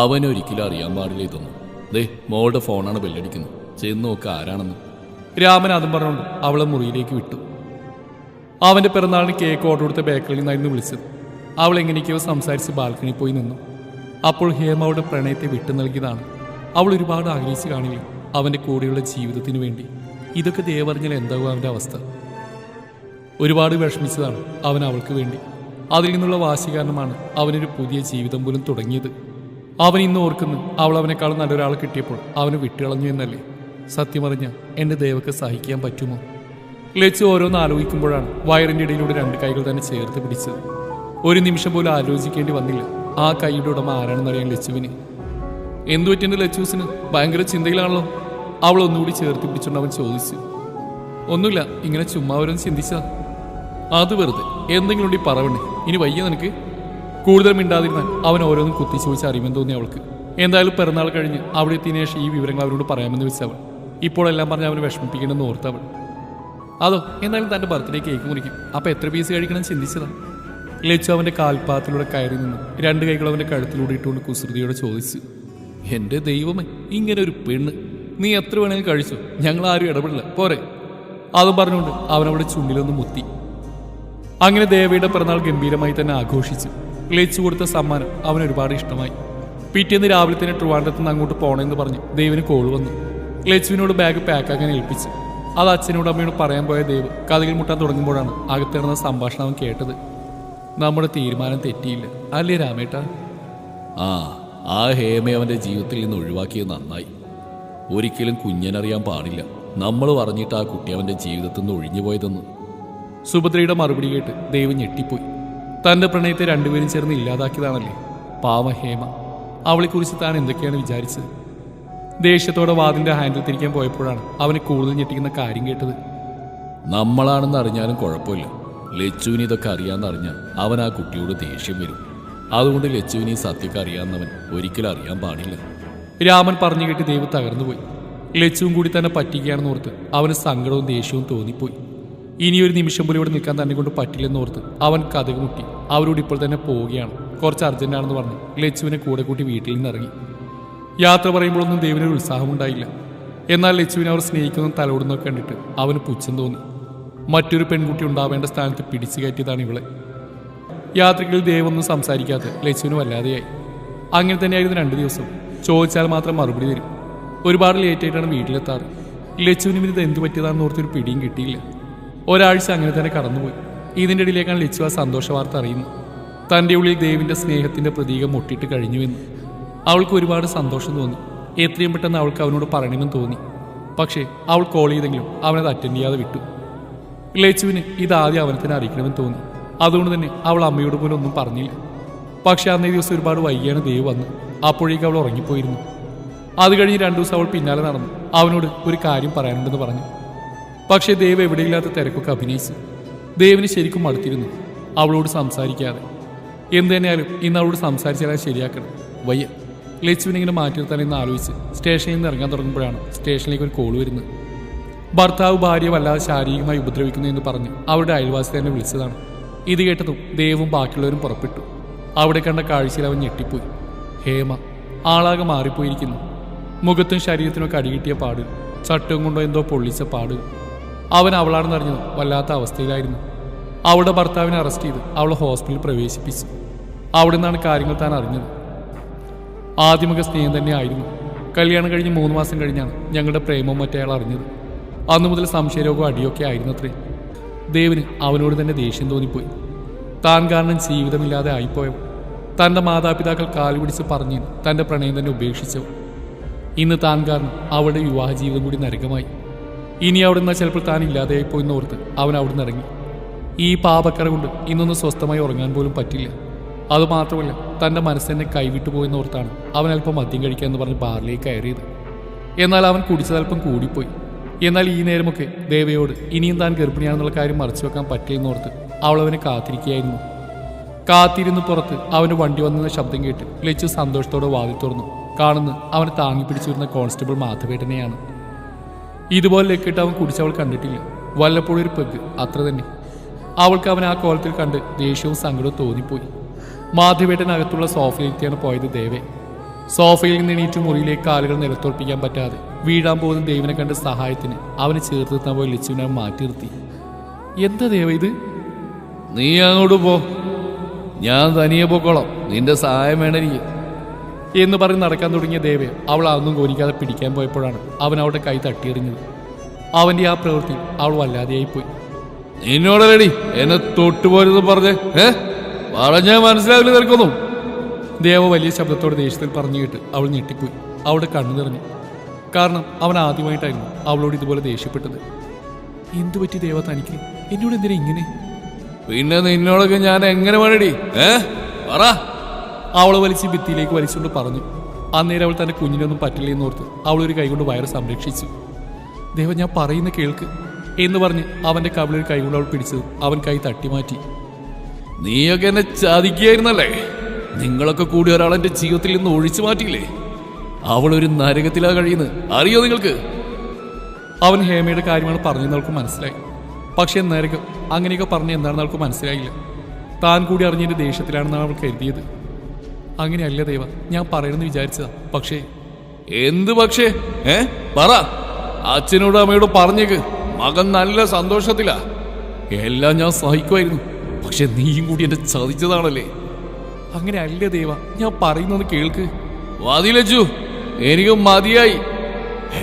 അവനൊരിക്കലും അറിയാൻ പാടില്ല ഇതൊന്നും. ദേ മോളുടെ ഫോണാണ് ബെല്ലടിക്കുന്നത്, ചെന്ന് നോക്ക് ആരാണെന്ന്. രാമൻ അതും പറഞ്ഞുകൊണ്ട് അവളെ മുറിയിലേക്ക് വിട്ടു. അവന്റെ പിറന്നാളിന് കേക്ക് ഓർഡർ കൊടുത്ത ബേക്കറിയിൽ നിന്നായിരുന്നു വിളിച്ചത്. അവൾ എങ്ങനെയൊക്കെയോ സംസാരിച്ച് ബാൽക്കണി പോയി നിന്നു. അപ്പോൾ ഹേമ അവളുടെ പ്രണയത്തെ വിട്ടു നൽകിയതാണ്. അവൾ ഒരുപാട് ആഗ്രഹിച്ച് കാണില്ല അവന്റെ കൂടെയുള്ള ജീവിതത്തിന് വേണ്ടി. ഇതൊക്കെ ദേവറിഞ്ഞാൽ എന്താകും അവന്റെ അവസ്ഥ? ഒരുപാട് വിഷമിച്ചതാണ് അവൻ അവൾക്ക് വേണ്ടി. അതിൽ നിന്നുള്ള വാശി കാരണമാണ് അവനൊരു പുതിയ ജീവിതം പോലും തുടങ്ങിയത്. അവൻ ഇന്ന് ഓർക്കുന്നു, അവൾ അവനേക്കാളും നല്ലൊരാൾ കിട്ടിയപ്പോൾ അവന് വിട്ടുകളഞ്ഞു എന്നല്ലേ. സത്യമറിഞ്ഞ എന്റെ ദേവക്ക് സഹിക്കാൻ പറ്റുമോ? ലച്ചു ഓരോന്ന് ആലോചിക്കുമ്പോഴാണ് വയറിന്റെ ഇടയിലൂടെ രണ്ട് കൈകൾ തന്നെ ചേർത്ത് പിടിച്ചത്. ഒരു നിമിഷം പോലും ആലോചിക്കേണ്ടി വന്നില്ല ആ കൈയുടെ ഉടമ ആരാണെന്നറിയാൻ ലച്ചുവിന്. എന്തു പറ്റിന്റെ ലച്ചൂസിന്? ഭയങ്കര ചിന്തയിലാണല്ലോ. അവൾ ഒന്നുകൂടി ചേർത്ത് പിടിച്ചുകൊണ്ട് അവൻ ചോദിച്ചു. ഒന്നുമില്ല, ഇങ്ങനെ ചുമ്മാ ഓരോന്ന് ചിന്തിച്ചാ. അത് വെറുതെ എന്തെങ്കിലും ഉണ്ടി പറവണേ, ഇനി വയ്യ നിനക്ക്? കൂടുതൽ മിണ്ടാതിരുന്നാൽ അവൻ ഓരോന്നും കുത്തി ചോദിച്ച് അറിയുമെന്ന് തോന്നി അവൾക്ക്. എന്തായാലും പിറന്നാൾ കഴിഞ്ഞ് അവിടെ എത്തിയതിനു ശേഷം ഈ വിവരങ്ങൾ അവരോട് പറയാമെന്ന് വെച്ചവൾ. ഇപ്പോഴെല്ലാം പറഞ്ഞ് അവനെ വിഷമിപ്പിക്കണമെന്ന് ഓർത്തവൾ. അതോ എന്തായാലും തൻ്റെ ബർത്ത്ഡേ കേക്ക് മുറിക്കും, അപ്പം എത്ര പീസ് കഴിക്കണം ചിന്തിച്ചതാ. ലച്ചു അവൻ്റെ കാൽപാദത്തിലൂടെ കയറി നിന്ന് രണ്ട് കൈകൾ അവൻ്റെ കഴുത്തിലൂടെ ഇട്ടുകൊണ്ട് കുസൃതിയോടെ ചോദിച്ചു. എൻ്റെ ദൈവമേ, ഇങ്ങനെ ഒരു പെണ്ണ്! നീ എത്ര വേണമെങ്കിലും കഴിച്ചു, ഞങ്ങൾ ആരും ഇടപെടില്ല, പോരെ? അതും പറഞ്ഞുകൊണ്ട് അവനവിടെ ചുണ്ടിലൊന്ന് മുത്തി. അങ്ങനെ ദേവയുടെ പിറന്നാൾ ഗംഭീരമായി തന്നെ ആഘോഷിച്ചു. ലച്ചു കൊടുത്ത സമ്മാനം അവന് ഒരുപാട് ഇഷ്ടമായി. പിറ്റേന്ന് രാവിലെ തന്നെ ട്രിവാൻഡ്രത്ത് നിന്ന് അങ്ങോട്ട് പോകണമെന്ന് പറഞ്ഞ് ദേവിന് കോൾ വന്നു. ലച്ചുവിനോട് ബാഗ് പാക്കാക്കാൻ ഏൽപ്പിച്ചു. അത് അച്ഛനോട് അമ്മയോട് പറയാൻ പോയ ദേവ് കഥകിൽ മുട്ടാൻ തുടങ്ങുമ്പോഴാണ് അകത്തിറന്ന സംഭാഷണം അവൻ കേട്ടത്. നമ്മുടെ തീരുമാനം തെറ്റിയില്ല അല്ലേ രാമേട്ട? ആ ഹേമ അവൻ്റെ ജീവിതത്തിൽ നിന്ന് ഒഴിവാക്കിയത് നന്നായി. ഒരിക്കലും കുഞ്ഞനറിയാൻ പാടില്ല നമ്മൾ പറഞ്ഞിട്ട് ആ കുട്ടി അവൻ്റെ ജീവിതത്തിൽ നിന്ന് ഒഴിഞ്ഞു പോയതെന്ന്. സുഭദ്രയുടെ മറുപടി കേട്ട് ദേവ് ഞെട്ടിപ്പോയി. തൻ്റെ പ്രണയത്തെ രണ്ടുപേരും ചേർന്ന് ഇല്ലാതാക്കിയതാണല്ലേ പാവ ഹേമ. അവളെക്കുറിച്ച് താൻ എന്തൊക്കെയാണ് വിചാരിച്ചത്? ദേഷ്യത്തോടെ വാതിൻ്റെ ഹാൻഡിൽ തിരിക്കാൻ പോയപ്പോഴാണ് അവനെ കൂടുതൽ ഞെട്ടിക്കുന്ന കാര്യം കേട്ടത്. നമ്മളാണെന്ന് അറിഞ്ഞാലും കുഴപ്പമില്ല, ലച്ചുവിന് ഇതൊക്കെ അറിയാമെന്നറിഞ്ഞാൽ അവൻ ആ കുട്ടിയോട് ദേഷ്യം വരും. അതുകൊണ്ട് ലച്ചുവിന് ഈ സത്യമൊക്കെ അറിയാമെന്നവൻ ഒരിക്കലും അറിയാൻ പാടില്ല. രാമൻ പറഞ്ഞു കേട്ട് ദേവ് തകർന്നുപോയി. ലച്ചുവും കൂടി തന്നെ പറ്റിക്കുകയാണെന്ന് ഓർത്ത് അവന് സങ്കടവും ദേഷ്യവും തോന്നിപ്പോയി. ഇനിയൊരു നിമിഷം പോലും ഇവിടെ നിൽക്കാൻ തന്നെ കൊണ്ട് പറ്റില്ലെന്നോർത്ത് അവൻ കഥക് മുട്ടി അവരോട് ഇപ്പോൾ തന്നെ പോവുകയാണ്, കുറച്ച് അർജന്റാണെന്ന് പറഞ്ഞ് ലച്ചുവിനെ കൂടെ കൂട്ടി വീട്ടിൽ നിന്ന് ഇറങ്ങി. യാത്ര പറയുമ്പോഴൊന്നും ദേവിനൊരു ഉത്സാഹമുണ്ടായില്ല. എന്നാൽ ലച്ചുവിനെ അവർ സ്നേഹിക്കുന്നതും തലോടുന്നതൊക്കെ കണ്ടിട്ട് അവന് പുച്ഛം തോന്നി. മറ്റൊരു പെൺകുട്ടി ഉണ്ടാവേണ്ട സ്ഥാനത്ത് പിടിച്ചു കയറ്റിയതാണ് ഇവളെ. യാത്രകളിൽ ദേവൊന്നും സംസാരിക്കാതെ ലച്ചുവിന് വല്ലാതെയായി. അങ്ങനെ തന്നെയായിരുന്നു 2 ദിവസം. ചോദിച്ചാൽ മാത്രം മറുപടി തരും. ഒരുപാട് ലേറ്റായിട്ടാണ് വീട്ടിലെത്താറ്. ലച്ചുവിന് ഇത് എന്ത് പറ്റിയതാണെന്ന് ഓർത്തൊരു പിടിയും കിട്ടിയില്ല. ഒരാഴ്ച അങ്ങനെ തന്നെ കടന്നുപോയി. ഇതിൻ്റെ ഇടയിലേക്കാണ് ലച്ചു ആ സന്തോഷ വാർത്ത അറിയുന്നത്. തൻ്റെ ഉള്ളിൽ ദേവിൻ്റെ സ്നേഹത്തിൻ്റെ പ്രതീകം മുട്ടിട്ട് കഴിഞ്ഞുവെന്ന്. അവൾക്ക് ഒരുപാട് സന്തോഷം തോന്നി. എത്രയും പെട്ടെന്ന് അവൾക്ക് അവനോട് പറയണമെന്ന് തോന്നി. പക്ഷേ അവൾ കോൾ ചെയ്തെങ്കിലും അവനത് അറ്റൻഡ് ചെയ്യാതെ വിട്ടു. ലച്ചുവിന് ഇതാദ്യം അവനെ തന്നെ അറിയിക്കണമെന്ന് തോന്നി. അതുകൊണ്ട് തന്നെ അവൾ അമ്മയോട് പോലും ഒന്നും പറഞ്ഞില്ല. പക്ഷെ അന്നേ ദിവസം ഒരുപാട് വൈകിയാണ് ദേവ് വന്ന്. അപ്പോഴേക്കും അവൾ ഉറങ്ങിപ്പോയിരുന്നു. അത് കഴിഞ്ഞ് 2 ദിവസം അവൾ പിന്നാലെ നടന്നു. അവനോട് ഒരു കാര്യം പറയാനുണ്ടെന്ന് പറഞ്ഞു. പക്ഷേ ദേവ് എവിടെയില്ലാത്ത തിരക്കൊക്കെ അഭിനയിച്ചു. ദേവിന് ശരിക്കും മടുത്തിരുന്നു അവളോട് സംസാരിക്കാതെ. എന്ത് തന്നെയാലും ഇന്ന് അവളോട് സംസാരിച്ചാൽ ശരിയാക്കണം. വയ്യ. ലച്ചുവിനിങ്ങനെ മാറ്റി നിർത്താനെന്ന് ആലോചിച്ച് സ്റ്റേഷനിൽ നിന്ന് ഇറങ്ങാൻ തുടങ്ങുമ്പോഴാണ് സ്റ്റേഷനിലേക്ക് ഒരു കോൾ വരുന്നത്. ഭർത്താവ് ഭാര്യയെ വല്ലാതെ ശാരീരികമായി ഉപദ്രവിക്കുന്നു എന്ന് പറഞ്ഞ് അവരുടെ അയൽവാസി തന്നെ വിളിച്ചതാണ്. ഇത് കേട്ടതും ദേവും ബാക്കിയുള്ളവരും പുറപ്പെട്ടു. അവിടെ കണ്ട കാഴ്ചയിൽ അവൻ ഞെട്ടിപ്പോയി. ഹേമ ആളാകെ മാറിപ്പോയിരിക്കുന്നു. മുഖത്തും ശരീരത്തിനൊക്കെ അടികിട്ടിയ പാടുകൾ, ചട്ടവും കൊണ്ടോ എന്തോ പൊള്ളിച്ച പാടുകൾ. അവൻ അവളാണെന്ന് അറിഞ്ഞത് വല്ലാത്ത അവസ്ഥയിലായിരുന്നു. അവളുടെ ഭർത്താവിനെ അറസ്റ്റ് ചെയ്ത് അവളെ ഹോസ്പിറ്റലിൽ പ്രവേശിപ്പിച്ചു. അവിടെ നിന്നാണ് കാര്യങ്ങൾ താൻ അറിഞ്ഞത്. ആദ്യമൊക്കെ സ്നേഹം തന്നെ ആയിരുന്നു. കല്യാണം കഴിഞ്ഞ് 3 മാസം കഴിഞ്ഞാണ് ഞങ്ങളുടെ പ്രേമവും മറ്റേയാൾ അറിഞ്ഞത്. അന്നു മുതൽ സംശയരോഗവും അടിയൊക്കെ ആയിരുന്നത്രേ. ദേവിന് അവനോട് തന്നെ ദേഷ്യം തോന്നിപ്പോയി. താൻ കാരണം ജീവിതമില്ലാതെ ആയിപ്പോയവൾ, തൻ്റെ മാതാപിതാക്കൾ കാലുപിടിച്ച് പറഞ്ഞ് തൻ്റെ പ്രണയം തന്നെ ഉപേക്ഷിച്ചവൾ, ഇന്ന് താൻ കാരണം അവളുടെ വിവാഹ ജീവിതം കൂടി നരകമായി. ഇനി അവിടെ നിന്നാൽ ചിലപ്പോൾ താൻ ഇല്ലാതെയായിപ്പോയെന്ന് ഓർത്ത് അവൻ അവിടെ നിന്ന് ഇറങ്ങി. ഈ പാപക്കറ കൊണ്ട് ഇന്നൊന്ന് സ്വസ്ഥമായി ഉറങ്ങാൻ പോലും പറ്റില്ല. അതുമാത്രമല്ല, തൻ്റെ മനസ്സെന്നെ കൈവിട്ടു പോയെന്ന് ഓർത്താണ് അവൻ അല്പം മദ്യം കഴിക്കാമെന്ന് പറഞ്ഞ് ബാറിലേക്ക് കയറിയത്. എന്നാൽ അവൻ കുടിച്ചതല്പം കൂടിപ്പോയി. എന്നാൽ ഈ നേരമൊക്കെ ദേവയോട് ഇനിയും താൻ ഗർഭിണിയാണെന്നുള്ള കാര്യം മറച്ചു വെക്കാൻ പറ്റില്ലെന്നോർത്ത് അവളവനെ കാത്തിരിക്കുകയായിരുന്നു. കാത്തിരുന്ന് പുറത്ത് അവൻ്റെ വണ്ടി വന്നെന്ന ശബ്ദം കേട്ട് ലച്ചു സന്തോഷത്തോടെ വാതിൽ തുറന്നു. കാണുന്ന അവനെ താങ്ങി പിടിച്ചിരുന്ന കോൺസ്റ്റബിൾ മാധവേട്ടനെയാണ്. ഇതുപോലെ ലക്കിട്ട് അവൻ കുടിച്ചവൾ കണ്ടിട്ടില്ല. വല്ലപ്പോഴും ഒരു പെഗ്, അത്ര തന്നെ. അവൾക്ക് അവൻ ആ കോലത്തിൽ കണ്ട് ദേഷ്യവും സങ്കടവും തോന്നിപ്പോയി. മാധവേട്ടനകത്തുള്ള സോഫയിലെത്തിയാണ് പോയത് ദേവേ. സോഫയിൽ നിന്ന് എണീറ്റ് മുറിയിലേക്ക് കാലുകൾ നിലത്തുറപ്പിക്കാൻ പറ്റാതെ വീഴാൻ പോകുന്ന ദേവിനെ കണ്ട് സഹായത്തിന് അവനെ ചേർത്ത് നിർത്താൻ പോയി ലച്ചുവിനെ മാറ്റി നിർത്തി. എന്താ ദേവ ഇത്? നീ അങ്ങോട്ട് പോ, ഞാൻ തനിയെ പോക്കോളാം, നിന്റെ സഹായം വേണം എനിക്ക് എന്ന് പറഞ്ഞ് നടക്കാൻ തുടങ്ങിയ ദേവയെ അവൾ അതൊന്നും കോരിക്കാതെ പിടിക്കാൻ പോയപ്പോഴാണ് അവൻ അവളുടെ കൈ തട്ടിയെറിഞ്ഞത്. അവന്റെ ആ പ്രവൃത്തി അവൾ വല്ലാതെയായിപ്പോയി. നിന്നോടല്ലേടി എന്നെ തൊട്ടുപോരുന്ന് പറഞ്ഞേ? പറഞ്ഞാൽ മനസ്സിലാവില്ല നിൽക്കുന്നു. ദേവ വലിയ ശബ്ദത്തോടെ ദേഷ്യത്തിൽ പറഞ്ഞു കേട്ട് അവൾ ഞെട്ടിപ്പോയി. അവളുടെ കണ്ണു നിറഞ്ഞു. കാരണം അവൻ ആദ്യമായിട്ടായിരുന്നു അവളോട് ഇതുപോലെ ദേഷ്യപ്പെട്ടത്. എന്തു പറ്റി ദേവ തനിക്ക്? എന്നോട് എന്തിനാ ഇങ്ങനെ? പിന്നെ നിന്നോടൊക്കെ ഞാൻ എങ്ങനെ വേണടി? പറ. അവളെ വലിച്ച് ഭിത്തിയിലേക്ക് വലിച്ചുകൊണ്ട് പറഞ്ഞു. അന്നേരം അവൾ തന്റെ കുഞ്ഞിനൊന്നും പറ്റില്ലെന്ന് ഓർത്ത് അവൾ ഒരു കൈകൊണ്ട് വയറ് സംരക്ഷിച്ചു. ദേവ ഞാൻ പറയുന്ന കേൾക്ക് എന്ന് പറഞ്ഞ് അവന്റെ കവിളിൽ കൈകൊണ്ട് അവൾ പിടിച്ചത് അവൻ കൈ തട്ടി മാറ്റി. നീയൊക്കെ എന്നെ ചതിക്കുകയായിരുന്നല്ലേ? നിങ്ങളൊക്കെ കൂടി ഒരാളെന്റെ ജീവിതത്തിൽ നിന്ന് ഒഴിച്ചു മാറ്റിയില്ലേ? അവളൊരു നരകത്തിലാ കഴിയുന്നത്, അറിയോ നിങ്ങൾക്ക്? അവൻ ഹേമയുടെ കാര്യമാണ് പറഞ്ഞെന്ന് അവൾക്ക് മനസ്സിലായി. പക്ഷെ നരകം അങ്ങനെയൊക്കെ പറഞ്ഞ് എന്താണെന്ന് അവൾക്ക് മനസ്സിലായില്ല. താൻ കൂടി അറിഞ്ഞതിന്റെ ദേഷ്യത്തിലാണെന്നാണ് അവൾ കരുതിയത്. അങ്ങനെയല്ല ദേവ, ഞാൻ പറയണമെന്ന് വിചാരിച്ചതാ. പക്ഷേ എന്ത് പക്ഷേ? പറ. അച്ഛനോടും അമ്മയോടും പറഞ്ഞേക്ക്, മകൻ നല്ല സന്തോഷത്തിലാ. എല്ലാം ഞാൻ സഹിക്കുമായിരുന്നു, പക്ഷെ നീയും കൂടി എന്നെ ചതിച്ചതാണല്ലേ. അങ്ങനെ അല്ല ദേവ, ഞാൻ പറയുന്നത് കേൾക്ക്. വാതിലച്ചു, എനിക്ക് മതിയായി.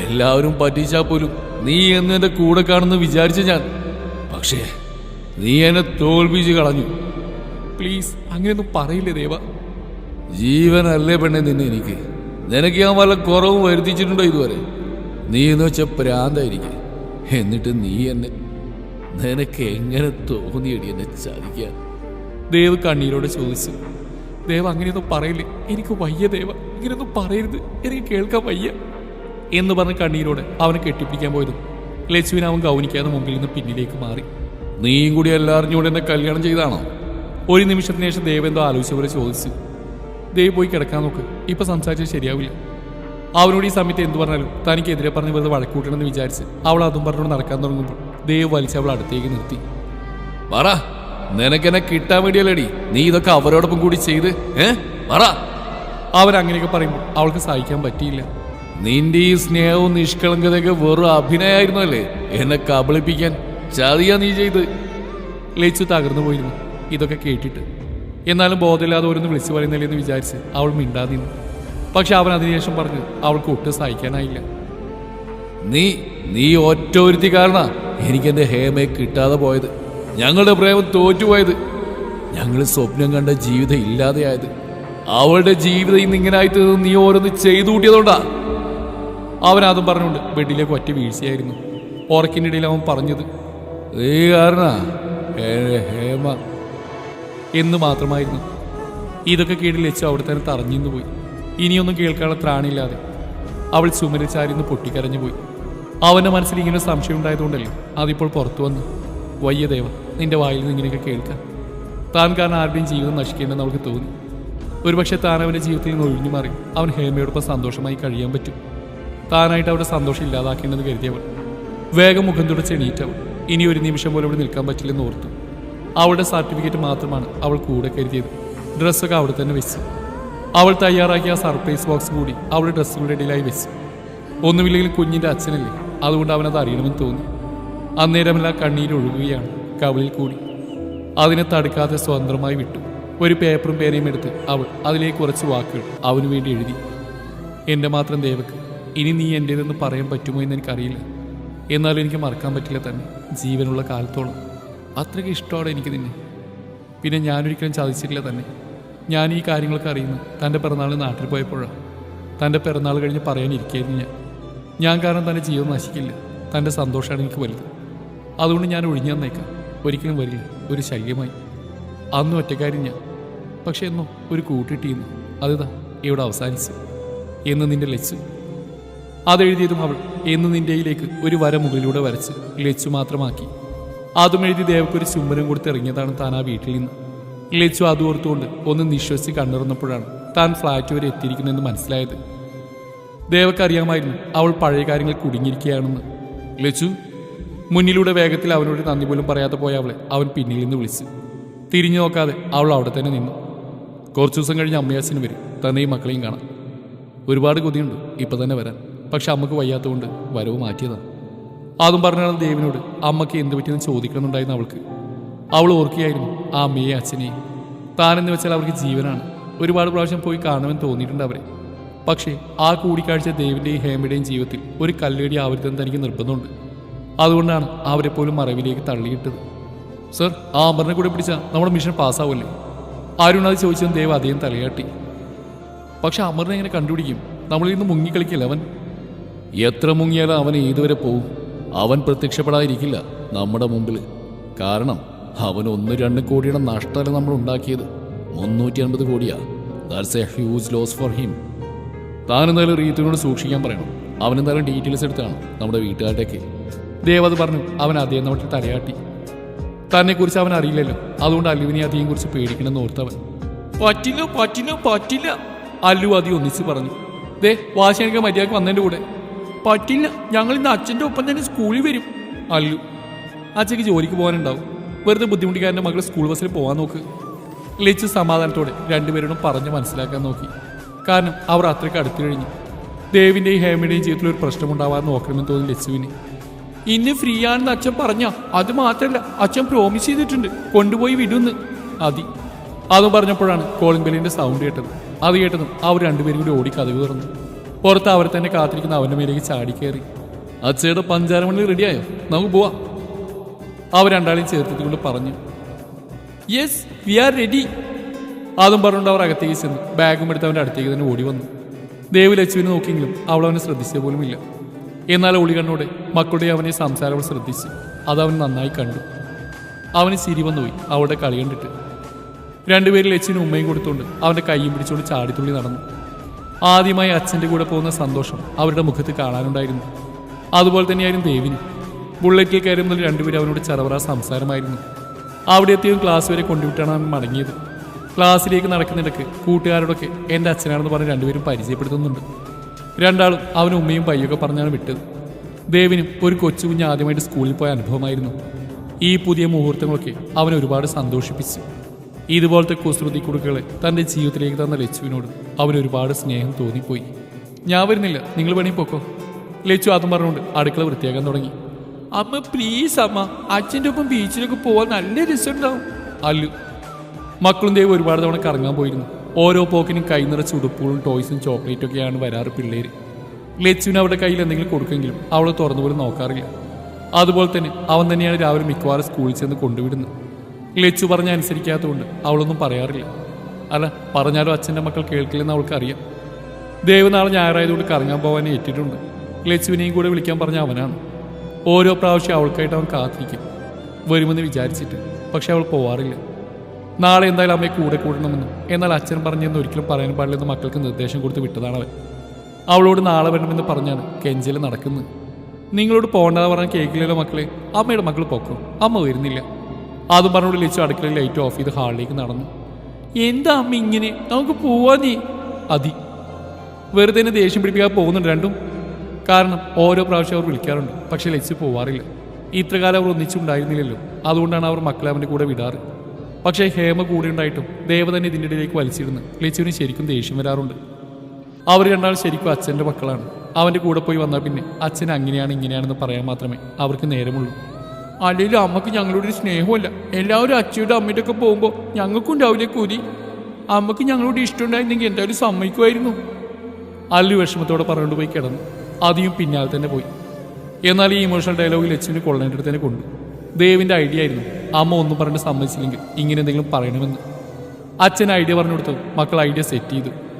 എല്ലാവരും പറ്റിച്ചാൽ പോലും നീ എന്ന് എന്റെ കൂടെ കാണുന്നു വിചാരിച്ച ഞാൻ. പക്ഷേ നീ എന്നെ തോൽപ്പിച്ച് കളഞ്ഞു. പ്ലീസ് അങ്ങനെയൊന്നും പറയില്ലേ ദേവ. ജീവനല്ലേ പെണ്ണെ നിന്നെ എനിക്ക്. നിനക്ക് ഞാൻ വല്ല കുറവും വരുത്തിച്ചിട്ടുണ്ടോ ഇതുവരെ? നീ എന്ന് വെച്ച പ്രാന്തായിരിക്കെ. എന്നിട്ട് നീ എന്നെ, നിനക്ക് എങ്ങനെ തോന്നിയടി എന്നെ ചതിക്കാൻ? ദേവ് കണ്ണീരോട് ചോദിച്ചു. ദേവ അങ്ങനെയൊന്നും പറയില്ലേ, എനിക്ക് വയ്യ ദേവ, ഇങ്ങനെയൊന്നും പറയരുത്, എനിക്ക് കേൾക്കാൻ വയ്യ എന്ന് പറഞ്ഞ് കണ്ണീരോടെ അവനെ കെട്ടിപ്പിടിക്കാൻ പോയതും ലച്ചുവിനെ അവൻ ഗൗനിക്കാതെ മുമ്പിൽ നിന്ന് പിന്നിലേക്ക് മാറി. നീയും കൂടി എല്ലാവരും കൂടെ എന്നെ കല്യാണം ചെയ്താണോ? ഒരു നിമിഷത്തിന് ശേഷം ദേവ് എന്തോ ആലോചിച്ചവരെ ചോദിച്ചു. ദേവ് പോയി കിടക്കാൻ നോക്ക്, ഇപ്പൊ സംസാരിച്ചാൽ ശരിയാവില്ല. അവനോട് ഈ സമയത്ത് എന്ത് പറഞ്ഞാലും തനിക്കെതിരെ പറഞ്ഞ് വെറുതെ വഴക്കൂട്ടണമെന്ന് വിചാരിച്ച് അവൾ അതും പറഞ്ഞുകൊണ്ട് നടക്കാൻ തുടങ്ങുമ്പോൾ ദേവ് വലിച്ച് അവൾ അടുത്തേക്ക് നിർത്തി. പറ, നിനക്കെന്നെ കിട്ടാൻ വേണ്ടിയല്ലേടി നീ ഇതൊക്കെ അവരോടൊപ്പം കൂടി ചെയ്ത്? പറ. അവൻ അങ്ങനെയൊക്കെ പറയുമ്പോൾ അവൾക്ക് സഹിക്കാൻ പറ്റിയില്ല. നിന്റെ ഈ സ്നേഹവും നിഷ്കളങ്കതയൊക്കെ വെറും അഭിനയമായിരുന്നു അല്ലേ എന്നെ കബളിപ്പിക്കാൻ? ചതിയാ നീ ചെയ്ത്. ലച്ചു തകർന്നു പോയിരുന്നു ഇതൊക്കെ കേട്ടിട്ട്. എന്നാലും ബോധമില്ലാതെ ഓരോന്ന് വിളിച്ചു പറയുന്നില്ലേ എന്ന് വിചാരിച്ച് അവൾ മിണ്ടാതെ നിന്നു. പക്ഷെ അവൻ അതിനുശേഷം പറഞ്ഞു അവൾക്ക് ഒട്ടും സഹിക്കാനായില്ല. നീ ഒറ്റ ഒരുത്തി കാരണ എനിക്കെന്റെ ഹേമയെ കിട്ടാതെ പോയത്, ഞങ്ങളുടെ പ്രേമം തോറ്റുപോയത്, ഞങ്ങൾ സ്വപ്നം കണ്ട ജീവിതം ഇല്ലാതെയായത്, അവളുടെ ജീവിതം ഇന്ന് ഇങ്ങനെ ആയിട്ട് നീ ഓരോന്ന് ചെയ്തു കൂട്ടിയതുകൊണ്ടാ. അവൻ അതും പറഞ്ഞുകൊണ്ട് ബെഡിലേക്ക് ഒറ്റ വീഴ്ചയായിരുന്നു. ഉറക്കിൻ്റെ ഇടയിൽ അവൻ പറഞ്ഞത് നീ കാരണ ഹേമ എന്ന് മാത്രമായിരുന്നു. ഇതൊക്കെ കേട്ട് ലച്ചു അവിടെ തന്നെ തറഞ്ഞിന്ന് പോയി. ഇനിയൊന്നും കേൾക്കാനുള്ള ത്രാണിയില്ലാതെ അവൾ ചുമരിച്ചാരിന്ന് പൊട്ടിക്കരഞ്ഞു പോയി. അവൻ്റെ മനസ്സിൽ ഇങ്ങനെ സംശയം ഉണ്ടായതുകൊണ്ടല്ലേ അതിപ്പോൾ പുറത്തു വന്നു. വയ്യ ദേവ, നിന്റെ വായിൽ നിന്ന് ഇങ്ങനെയൊക്കെ കേൾക്കാൻ. താൻ കാരണം ആരുടെയും ജീവിതം നശിക്കേണ്ടെന്ന് അവൾക്ക് തോന്നി. ഒരുപക്ഷെ താൻ അവൻ്റെ ജീവിതത്തിൽ നിന്ന് ഒഴിഞ്ഞു മാറി അവൻ ഹേമയോടൊപ്പം സന്തോഷമായി കഴിയാൻ പറ്റും. താനായിട്ട് അവരുടെ സന്തോഷം ഇല്ലാതാക്കേണ്ടെന്ന് കരുതിയവൾ വേഗം മുഖം തുടച്ച് എണീറ്റവൾ ഇനി ഒരു നിമിഷം പോലും അവിടെ നിൽക്കാൻ പറ്റില്ലെന്ന് ഓർത്തു. അവളുടെ സർട്ടിഫിക്കറ്റ് മാത്രമാണ് അവൾ കൂടെ കരുതിയത്. ഡ്രസ്സൊക്കെ അവിടെ തന്നെ വെച്ചു. അവൾ തയ്യാറാക്കിയ ആ സർപ്രൈസ് ബോക്സ് കൂടി അവളുടെ ഡ്രസ്സുകളുടെ ഇടയിലായി വെച്ചു. ഒന്നുമില്ലെങ്കിൽ കുഞ്ഞിൻ്റെ അച്ഛനല്ലേ, അതുകൊണ്ട് അവനത് അറിയണമെന്ന് തോന്നി. അന്നേരമെല്ലാം കണ്ണീരൊഴുകുകയാണ് കവിളിൽ കൂടി. അതിനെ തടുക്കാതെ സ്വതന്ത്രമായി വിട്ടു. ഒരു പേപ്പറും പേനയും എടുത്ത് അവൾ അതിലേക്ക് കുറച്ച് വാക്കുകൾ അവന് വേണ്ടി എഴുതി. എൻ്റെ മാത്രം ദേവക്ക്, ഇനി നീ എൻ്റേതെന്ന് പറയാൻ പറ്റുമോ എന്ന് എനിക്കറിയില്ല. എന്നാലും എനിക്ക് മറക്കാൻ പറ്റില്ല തന്നെ, ജീവനുള്ള കാലത്തോളം. അത്രയ്ക്ക് ഇഷ്ടമാണ് എനിക്ക് നിന്നെ. പിന്നെ ഞാനൊരിക്കലും ചതിച്ചിട്ടില്ല തന്നെ. ഞാൻ ഈ കാര്യങ്ങളൊക്കെ അറിയുന്നത് തൻ്റെ പിറന്നാൾ നാട്ടിൽ പോയപ്പോഴാണ്. തൻ്റെ പിറന്നാൾ കഴിഞ്ഞ് പറയാനിരിക്കുകയായിരുന്നു ഞാൻ കാരണം തൻ്റെ ജീവിതം നശിക്കില്ല, തൻ്റെ സന്തോഷമാണ് എനിക്ക് വലുത്. അതുകൊണ്ട് ഞാൻ ഒഴിഞ്ഞു തന്നേക്കാം, ഒരിക്കലും വരില്ല ഒരു ശല്യമായി. അന്നും ഒറ്റക്കാര്യം ഞാൻ, പക്ഷെ എന്നോ ഒരു കൂട്ടിട്ടിരുന്നു. അതിതാ ഇവിടെ അവസാനിച്ചു. എന്ന് നിന്റെ ലച്ചു. അതെഴുതിയതും അവൾ എന്ന് നിൻ്റെയിലേക്ക് ഒരു വര മുകളിലൂടെ വരച്ച് ലച്ചു മാത്രമാക്കി. അതും എഴുതി ദേവക്കൊരു ചുംബനം കൊടുത്ത് ഇറങ്ങിയതാണ് താൻ ആ വീട്ടിൽ നിന്ന്. ലച്ചു അത് ഓർത്തുകൊണ്ട് ഒന്ന് നിശ്വസിച്ച് കണ്ടിറന്നപ്പോഴാണ് താൻ ഫ്ലാറ്റ് വരെ എത്തിയിരിക്കുന്നതെന്ന് മനസ്സിലായത്. ദേവക്കറിയാമായിരുന്നു അവൾ പഴയ കാര്യങ്ങൾ കുടുങ്ങിയിരിക്കുകയാണെന്ന്. ലച്ചു മുന്നിലൂടെ വേഗത്തിൽ അവനോട് നന്ദി പോലും പറയാതെ പോയ അവളെ അവൻ പിന്നിൽ നിന്ന് വിളിച്ചു. തിരിഞ്ഞു നോക്കാതെ അവൾ അവിടെ തന്നെ നിന്നു. കുറച്ചു ദിവസം കഴിഞ്ഞ് അമ്മയച്ഛന് വരും, തന്നെയും മക്കളെയും കാണാം. ഒരുപാട് കൊതിയുണ്ട് ഇപ്പം തന്നെ വരാൻ. പക്ഷെ അമ്മക്ക് വയ്യാത്തതുകൊണ്ട് വരവ് മാറ്റിയതാണ്. അതും പറഞ്ഞാൽ ദേവിനോട് അമ്മയ്ക്ക് എന്ത് പറ്റിയെന്ന് ചോദിക്കണമെന്നുണ്ടായിരുന്നു അവൾക്ക്. അവൾ ഓർക്കുകയായിരുന്നു ആ അമ്മയെ അച്ഛനെയും. താനെന്ന് വെച്ചാൽ അവർക്ക് ജീവനാണ്. ഒരുപാട് പ്രാവശ്യം പോയി കാണുമെന്ന് തോന്നിയിട്ടുണ്ട് അവരെ. പക്ഷേ ആ കൂടിക്കാഴ്ച ദേവിൻ്റെയും ഹേമയുടെയും ജീവിതത്തിൽ ഒരു കല്ലേടി ആവരുതെന്ന് തനിക്ക് നിർബന്ധമുണ്ട്. അതുകൊണ്ടാണ് അവരെ പോലും മറവിലേക്ക് തള്ളിയിട്ടത്. സർ, ആ അമറിനെ കൂടെ പിടിച്ചാൽ നമ്മുടെ മിഷൻ പാസ്സാവുമല്ലേ? ആരും അത് ചോദിച്ചതും ദേവ് അദ്ദേഹം തലയാട്ടി. പക്ഷെ അമറിനെ എങ്ങനെ കണ്ടുപിടിക്കും? നമ്മളിൽ നിന്ന് മുങ്ങിക്കളിക്കില്ല അവൻ. എത്ര മുങ്ങിയാലും അവൻ ഏതുവരെ പോവും? അവൻ പ്രത്യക്ഷപ്പെടാതിരിക്കില്ല നമ്മുടെ മുമ്പിൽ. കാരണം അവൻ 1-2 കോടിയുടെ നഷ്ടമല്ല നമ്മൾ ഉണ്ടാക്കിയത്. 350 കോടിയാ. That's a huge loss for him. താനെന്തായാലും റീത്തിനോട് സൂക്ഷിക്കാൻ പറയണം. അവനെന്തായാലും ഡീറ്റെയിൽസ് എടുത്താണ് നമ്മുടെ വീട്ടുകാരുടെയൊക്കെ. ദേവ് അത് പറഞ്ഞു. അവൻ അദ്ദേഹം നമ്മുടെ തലയാട്ടി. തന്നെക്കുറിച്ച് അവൻ അറിയില്ലല്ലോ. അതുകൊണ്ട് അല്ലുവിനെ അധികം കുറിച്ച് പേടിക്കണമെന്ന് ഓർത്തവൻ. പറ്റില്ല പറ്റില്ല പറ്റില്ല, അല്ലു അതി ഒന്നിച്ച് പറഞ്ഞു. ദേ വാശിയൊക്കെ മര്യാദക്ക് വന്നതിൻ്റെ കൂടെ. പറ്റില്ല, ഞങ്ങൾ ഇന്ന് അച്ഛൻ്റെ ഒപ്പം തന്നെ സ്കൂളിൽ വരും. അല്ലു, അച്ഛക്ക് ജോലിക്ക് പോകാനുണ്ടാവും. വെറുതെ ബുദ്ധിമുട്ടിക്കാരൻ്റെ മകൾ സ്കൂൾ ബസ്സിൽ പോകാൻ നോക്ക്. ലച്ചു സമാധാനത്തോടെ രണ്ടുപേരോടും പറഞ്ഞ് മനസ്സിലാക്കാൻ നോക്കി. കാരണം അവർ അത്രയ്ക്ക് അടുത്തു കഴിഞ്ഞു. ദേവിൻ്റെയും ഹേമയുടെയും ജീവിതത്തിൽ ഒരു പ്രശ്നമുണ്ടാവാതെ നോക്കണമെന്ന് തോന്നി ലച്ചുവിന്. ഇന്ന് ഫ്രീ ആണെന്ന് അച്ഛൻ പറഞ്ഞ, അത് മാത്രമല്ല അച്ഛൻ പ്രോമിസ് ചെയ്തിട്ടുണ്ട് കൊണ്ടുപോയി വിടുന്ന്. അതും പറഞ്ഞപ്പോഴാണ് കോളിംഗ് ബെല്ലിന്റെ സൗണ്ട് കേട്ടത്. അത് കേട്ടതും അവർ രണ്ടുപേരും കൂടി ഓടി കതക് തുറന്നു. പുറത്ത് അവരെ തന്നെ കാത്തിരിക്കുന്ന അവൻ്റെ മേലേക്ക് ചാടിക്കയറി. അച്ഛയുടെ പഞ്ചാരമണി റെഡിയായോ? നമുക്ക് പോവാം. അവർ രണ്ടാളെയും ചേർത്തിക്കൊണ്ട് പറഞ്ഞു. Yes, we are ready. അതും പറഞ്ഞുകൊണ്ട് അവർ അകത്തേക്ക് ചെന്നു ബാഗും എടുത്ത് അവൻ്റെ അടുത്തേക്ക് തന്നെ ഓടി വന്നു. ദേവ് ലച്ചുവിനെ നോക്കിയെങ്കിലും അവൾ അവനെ ശ്രദ്ധിച്ച പോലുമില്ല. എന്നാൽ ഒളി കണ്ണോടെ മക്കളുടെ അവനെ സംസാരം അവൾ ശ്രദ്ധിച്ചു. അതവൻ നന്നായി കണ്ടു. അവന് ചിരി വന്നുപോയി അവളുടെ കളി കണ്ടിട്ട്. രണ്ടുപേരും ലച്ചുവിന് ഉമ്മയും കൊടുത്തുകൊണ്ട് അവൻ്റെ കൈയും പിടിച്ചുകൊണ്ട് ചാടിത്തുള്ളി നടന്നു. ആദ്യമായി അച്ഛൻ്റെ കൂടെ പോകുന്ന സന്തോഷം അവരുടെ മുഖത്ത് കാണാനുണ്ടായിരുന്നു. അതുപോലെ തന്നെയായിരുന്നു ദേവിന്. ബുള്ളറ്റിൽ കയറുമ്പോൾ രണ്ടുപേരും അവനോട് ചറവറ സംസാരമായിരുന്നു. അവിടെ എത്തിയും ക്ലാസ് വരെ കൊണ്ടുവിട്ടാണ് അവൻ മടങ്ങിയത്. ക്ലാസ്സിലേക്ക് നടക്കുന്നിടക്ക് കൂട്ടുകാരോടൊക്കെ എൻ്റെ അച്ഛനാണെന്ന് പറഞ്ഞ് രണ്ടുപേരും പരിചയപ്പെടുത്തുന്നുണ്ട്. രണ്ടാളും അവനും ഉമ്മയും പയ്യൊക്കെ പറഞ്ഞാണ് വിട്ടത്. ദേവിനും ഒരു കൊച്ചു കുഞ്ഞ് ആദ്യമായിട്ട് സ്കൂളിൽ പോയ അനുഭവമായിരുന്നു. ഈ പുതിയ മുഹൂർത്തങ്ങളൊക്കെ അവനെ ഒരുപാട് സന്തോഷിപ്പിച്ചു. ഇതുപോലത്തെ കുസൃതി കുടുക്കുകളെ തൻ്റെ ജീവിതത്തിലേക്ക് തന്ന ലച്ചുവിനോട് അവന് ഒരുപാട് സ്നേഹം തോന്നിപ്പോയി. ഞാൻ വരുന്നില്ല, നിങ്ങൾ പണി പൊക്കോ. ലച്ചു അതും പറഞ്ഞുകൊണ്ട് അടുക്കള വൃത്തിയാക്കാൻ തുടങ്ങി. അമ്മ പ്ലീസ് അമ്മ, അച്ഛൻ്റെ ഒപ്പം ബീച്ചിലൊക്കെ പോവാൻ നല്ല രസമുണ്ടാവും. അല്ലു. മക്കളും ദേവ് ഒരുപാട് തവണ കറങ്ങാൻ പോയിരുന്നു. ഓരോ പോക്കിനും കൈ നിറച്ച് ഉടുപ്പുകളും ടോയ്സും ചോക്ലേറ്റും ഒക്കെയാണ് വരാറ് പിള്ളേർ. ലച്ചുവിന് അവരുടെ കയ്യിൽ എന്തെങ്കിലും കൊടുക്കെങ്കിലും അവൾ തുറന്നുപോലും നോക്കാറില്ല. അതുപോലെ തന്നെ അവൻ തന്നെയാണ് രാവിലെ മിക്കവാറും സ്കൂളിൽ ചെന്ന് കൊണ്ടുവിടുന്നത്. ലച്ചു പറഞ്ഞ അനുസരിക്കാത്തതുകൊണ്ട് അവളൊന്നും പറയാറില്ല. അല്ല, പറഞ്ഞാലും അച്ഛൻ്റെ മക്കൾ കേൾക്കില്ലെന്ന് അവൾക്കറിയാം. ദേവ് നാളെ ഞായറായതുകൊണ്ട് കറങ്ങാൻ പോകാൻ ഏറ്റിട്ടുണ്ട്. ലച്ചുവിനെയും കൂടെ വിളിക്കാൻ പറഞ്ഞ അവനാണ്. ഓരോ പ്രാവശ്യം അവൾക്കായിട്ട് അവൻ കാത്തിരിക്കും വരുമെന്ന് വിചാരിച്ചിട്ട്. പക്ഷെ അവൾ പോവാറില്ല. നാളെ എന്തായാലും അമ്മയെ കൂടെ കൂടണമെന്നും എന്നാൽ അച്ഛൻ പറഞ്ഞെന്ന് ഒരിക്കലും പറയാൻ പാടില്ലെന്ന് മക്കൾക്ക് നിർദ്ദേശം കൊടുത്ത് വിട്ടതാണ് അവൻ. അവളോട് നാളെ വരണമെന്ന് പറഞ്ഞാണ് കെഞ്ചൽ നടക്കുന്നത്. നിങ്ങളോട് പോകേണ്ടത് പറഞ്ഞാൽ കേൾക്കില്ലല്ലോ മക്കളെ, അമ്മയുടെ മക്കൾ പൊക്കും, അമ്മ വരുന്നില്ല. അതും പറഞ്ഞോട് ലച്ചു അടുക്കളയിൽ ലൈറ്റ് ഓഫ് ചെയ്ത് ഹാളിലേക്ക് നടന്നു. എന്താ അമ്മ ഇങ്ങനെ, നമുക്ക് പോവാ നീ. വെറുതെ തന്നെ ദേഷ്യം പിടിപ്പിക്കാതെ പോകുന്നുണ്ട് രണ്ടും. കാരണം ഓരോ പ്രാവശ്യം അവർ വിളിക്കാറുണ്ട്, പക്ഷെ ലച്ചു പോവാറില്ല. ഇത്രകാലം അവർ ഒന്നിച്ചുണ്ടായിരുന്നില്ലല്ലോ. അതുകൊണ്ടാണ് അവർ മക്കളെ അവൻ്റെ കൂടെ വിടാറ്. പക്ഷേ ഹേമ കൂടെ ഉണ്ടായിട്ടും ദേവ തന്നെ ഇതിൻ്റെ ഇടയിലേക്ക് വലിച്ചിരുന്ന് ലച്ചുവിന് ശരിക്കും ദേഷ്യം വരാറുണ്ട്. അവർ രണ്ടാൾ ശരിക്കും അച്ഛൻ്റെ മക്കളാണ്. അവൻ്റെ കൂടെ പോയി വന്നാൽ പിന്നെ അച്ഛൻ അങ്ങനെയാണ് ഇങ്ങനെയാണെന്ന് പറയാൻ മാത്രമേ അവർക്ക് നേരമുള്ളൂ. അല്ലെങ്കിൽ അമ്മക്ക് ഞങ്ങളോടൊരു സ്നേഹമല്ല. എല്ലാവരും അച്ഛയുടെ അമ്മയുടെ ഒക്കെ പോകുമ്പോൾ ഞങ്ങൾക്കും ഉണ്ടാവില്ലേ കൂലി. അമ്മക്ക് ഞങ്ങളോട് ഇഷ്ടമുണ്ടായിരുന്നെങ്കിൽ എന്തായാലും സമ്മതിക്കുമായിരുന്നു. അല്ലു വിഷമത്തോടെ പറഞ്ഞുകൊണ്ട് പോയി കിടന്നു. അധികം പിന്നാലെ തന്നെ പോയി. എന്നാൽ ഈ ഇമോഷണൽ ഡയലോഗിൽ ലച്ചുവിന് കൊള്ളേണ്ടത് തന്നെ കൊണ്ടു. ദേവിൻ്റെ ഐഡിയ ആയിരുന്നു അമ്മ ഒന്നും പറഞ്ഞ് സമ്മതിച്ചില്ലെങ്കിൽ ഇങ്ങനെ എന്തെങ്കിലും പറയണമെന്ന്. അച്ഛൻ ഐഡിയ പറഞ്ഞു കൊടുത്തു. മക്കൾ ഐഡിയ സെറ്റ് ചെയ്തു.